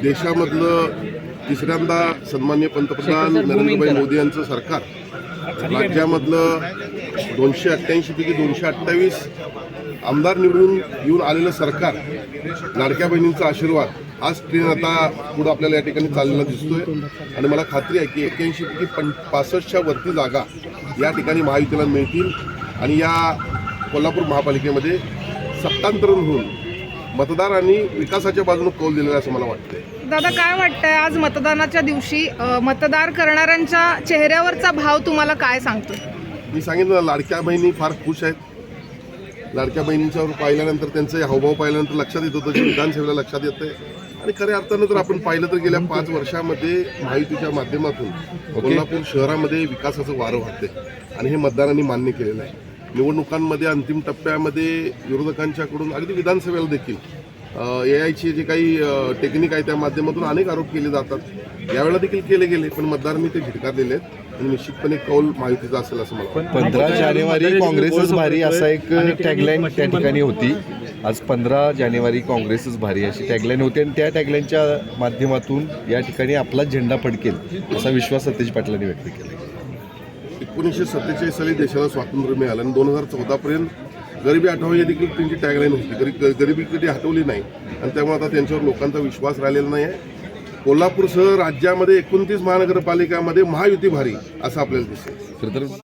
देशामधलं तिसऱ्यांदा सन्माननीय पंतप्रधान नरेंद्रभाई मोदी यांचं सरकार राज्यामधलं 288 पैकी 228 आमदार निवडून येऊन आलेलं सरकार, लाडक्या बहिणींचा आशीर्वाद, आज ट्रेन आता पुढं आपल्याला या ठिकाणी चाललेला दिसतोय आणि मला खात्री आहे की 81 पैकी 65च्या वरती जागा या ठिकाणी महायुतीला मिळतील आणि या कोल्हापूर महापालिकेमध्ये सत्तांतरण होऊन मतदारांनी विकासाच्या बाजूने कौल दिलेला असं मला वाटतंय. दादा, काय वाटतंय आज मतदानाच्या दिवशी मतदार करणाऱ्यांच्या चेहऱ्यावरचा भाव तुम्हाला काय सांगतो? मी सांगितलं, लाडक्या बहिणी फार खुश आहेत. लाडक्या बहिणींच्यावर पाहिल्यानंतर त्यांचे हावभाव पाहिल्यानंतर लक्षात येत होतं, विधानसभेला लक्षात येतंय. आणि खऱ्या अर्थानं जर आपण पाहिलं तर गेल्या 5 वर्षामध्ये महायुतीच्या माध्यमातून कोल्हापूर शहरामध्ये विकासाचं वारं वाहते आणि हे मतदारांनी मान्य केलेलं आहे. निवडणुकांमध्ये अंतिम टप्प्यामध्ये विरोधकांच्याकडून अगदी विधानसभेला देखील AIचे जे काही टेक्निक आहे त्या माध्यमातून अनेक आरोप केले जातात. यावेळेला देखील केले गेले, पण मतदारांनी ते झिडकारलेले आहेत आणि निश्चितपणे कौल महायुतीचा असेल असं मला वाटतं. 15 जानेवारी काँग्रेसच भारी असा एक टॅगलाईन त्या ठिकाणी होती. आज 15 जानेवारी काँग्रेसच भारी अशी टॅगलाईन होती आणि त्या टॅगलाईनच्या माध्यमातून या ठिकाणी आपला झेंडा फडकेल असा विश्वास सतेज पाटलांनी व्यक्त केला. 1947 साली देशाला स्वातंत्र्य मिळालं आणि 2014 पर्यंत गरिबी हटवावी ही देखील त्यांची टॅगलाईन होती. गरिबी कधी हटवली नाही आणि त्यामुळे आता त्यांच्यावर लोकांचा विश्वास राहिलेला नाही आहे. कोल्हापूरसह राज्यामध्ये 29 महानगरपालिकांमध्ये महायुती भारी असं आपल्याला दिसेल.